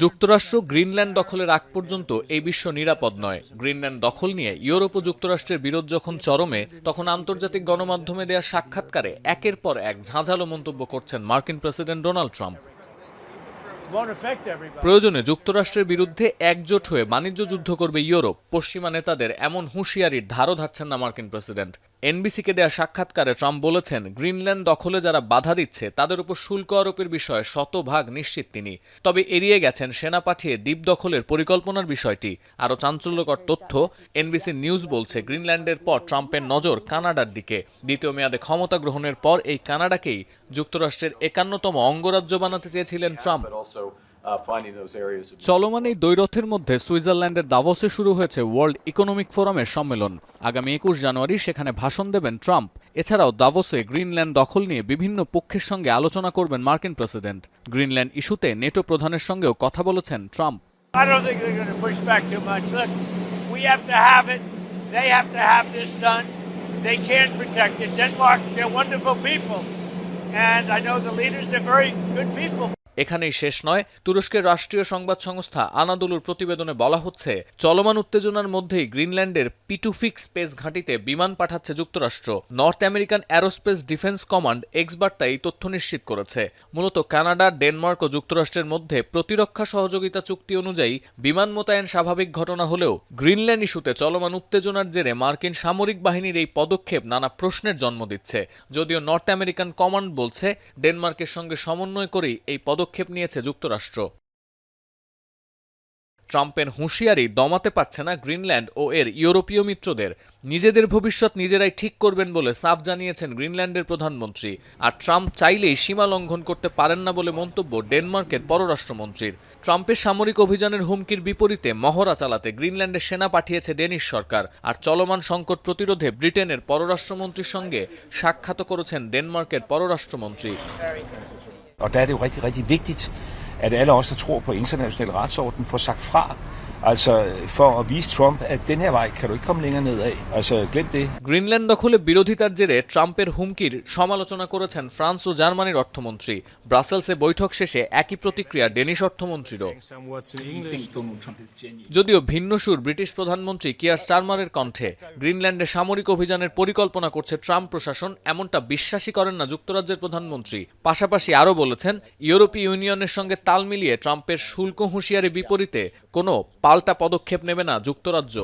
যুক্তরাষ্ট্র গ্রিনল্যান্ড দখলের আগ পর্যন্ত এই বিশ্ব নিরাপদ নয়। গ্রিনল্যান্ড দখল নিয়ে ইউরোপ ও যুক্তরাষ্ট্রের বিরোধ যখন চরমে, তখন আন্তর্জাতিক গণমাধ্যমে দেয়া সাক্ষাৎকারে একের পর এক ঝাঁঝালো মন্তব্য করছেন মার্কিন প্রেসিডেন্ট ডোনাল্ড ট্রাম্প। প্রয়োজনে যুক্তরাষ্ট্রের বিরুদ্ধে একজোট হয়ে বাণিজ্য যুদ্ধ করবে ইউরোপ। পশ্চিমা নেতাদের এমন হুঁশিয়ারির ধারও ধাচ্ছেন না মার্কিন প্রেসিডেন্ট। এনবিসিকে দেয়া সাক্ষাৎকারে ট্রাম্প বলেছেন, গ্রিনল্যান্ড দখলে যারা বাধা দিচ্ছে তাদের উপর শুল্ক আরোপের বিষয়ে শতভাগ নিশ্চিত তিনি। তবে এড়িয়ে গেছেন সেনা পাঠিয়ে দ্বীপ দখলের পরিকল্পনার বিষয়টি। আরও চাঞ্চল্যকর তথ্য, এনবিসি নিউজ বলছে গ্রিনল্যান্ডের পর ট্রাম্পের নজর কানাডার দিকে। দ্বিতীয় মেয়াদে ক্ষমতা গ্রহণের পর এই কানাডাকেই যুক্তরাষ্ট্রের ৫১তম অঙ্গরাজ্য বানাতে চেয়েছিলেন ট্রাম্প। চলমান এই দ্বৈরথের মধ্যে সুইজারল্যান্ডের দাভোসে শুরু হয়েছে ওয়ার্ল্ড ইকোনমিক ফোরামের সম্মেলন। আগামী ২১ জানুয়ারি সেখানে ভাষণ দেবেন ট্রাম্প। এছাড়াও দাভোসে গ্রিনল্যান্ড দখল নিয়ে বিভিন্ন পক্ষের সঙ্গে আলোচনা করবেন মার্কিন প্রেসিডেন্ট। গ্রিনল্যান্ড ইস্যুতে নেটো প্রধানের সঙ্গেও কথা বলেছেন ট্রাম্প। এখানেই শেষ নয়। তুরস্কের রাষ্ট্রীয় সংবাদ সংস্থা আনাদোলুর প্রতিবেদনে বলা হচ্ছে, চলমান উত্তেজনার মধ্যেই গ্রিনল্যান্ডের পিটুফিক স্পেস ঘাঁটিতে বিমান পাঠাচ্ছে যুক্তরাষ্ট্র। North American aerospace defence command x বার্তা এই তথ্য নিশ্চিত করেছে। মূলত কানাডা, ডেনমার্ক ও যুক্তরাষ্ট্রের মধ্যে প্রতিরক্ষা সহযোগিতা চুক্তি অনুযায়ী বিমান মোতায়েন স্বাভাবিক ঘটনা হলেও গ্রিনল্যান্ড ইস্যুতে চলমান উত্তেজনার জেরে মার্কিন সামরিক বাহিনীর এই পদক্ষেপ নানা প্রশ্নের জন্ম দিচ্ছে। যদিও নর্থ আমেরিকান কমান্ড বলছে, ডেনমার্কের সঙ্গে সমন্বয় করেই এই পদক্ষেপ নিয়েছে যুক্তরাষ্ট্র। ট্রাম্পের হুঁশিয়ারি দমাতে পারছে না গ্রিনল্যান্ড ও এর ইউরোপীয় মিত্রদের। নিজেদের ভবিষ্যৎ নিজেরাই ঠিক করবেন বলে সাফ জানিয়েছেন গ্রিনল্যান্ডের প্রধানমন্ত্রী। আর ট্রাম্প চাইলেই সীমা লঙ্ঘন করতে পারেন না বলে মন্তব্য ডেনমার্কের পররাষ্ট্রমন্ত্রীর। ট্রাম্পের সামরিক অভিযানের হুমকির বিপরীতে মহড়া চালাতে গ্রিনল্যান্ডে সেনা পাঠিয়েছে ডেনিশ সরকার। আর চলমান সংকট প্রতিরোধে ব্রিটেনের পররাষ্ট্রমন্ত্রীর সঙ্গে সাক্ষাৎ করেছেন ডেনমার্কের পররাষ্ট্রমন্ত্রী। Og der er det jo rigtig, rigtig vigtigt, at alle os, der tror på international retsorden, får sagt fra. Altså for at vise Trump, at den her vej kan du ikke komme længere nedad. Altså glem det. Greenland দখলে বিরোধিতার জেরে ট্রাম্পের হুমকির সমালোচনা করেছেন France ও জার্মানির অর্থমন্ত্রী। ব্রাসেলসে বৈঠক শেষে একই প্রতিক্রিয়া ডেনিশ অর্থমন্ত্রীরও। যদিও ভিন্ন সুর ব্রিটিশ প্রধানমন্ত্রী কিয়ার স্টারমারের কণ্ঠে। গ্রিনল্যান্ডে সামরিক অভিযানের পরিকল্পনা করছে ট্রাম্প প্রশাসন, এমনটা বিশ্বাসই করেন না যুক্তরাজ্যের প্রধানমন্ত্রী। পাশাপাশি আরও বলেছেন, ইউরোপীয় ইউনিয়নের সঙ্গে তাল মিলিয়ে ট্রাম্পের শুল্ক হুঁশিয়ারির বিপরীতে কোনো পাল্টা পদক্ষেপ নেবে না যুক্তরাজ্য।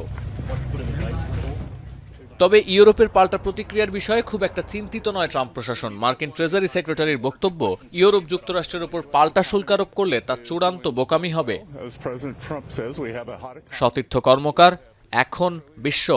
তবে ইউরোপের পাল্টা প্রতিক্রিয়ার বিষয়ে খুব একটা চিন্তিত নয় ট্রাম্প প্রশাসন। মার্কিন ট্রেজারি সেক্রেটারির বক্তব্য, ইউরোপ যুক্তরাষ্ট্রের উপর পাল্টা শুল্ক আরোপ করলে তা চূড়ান্ত বোকামি হবে। সতীর্থ কর্মকার, এখন বিশ্ব।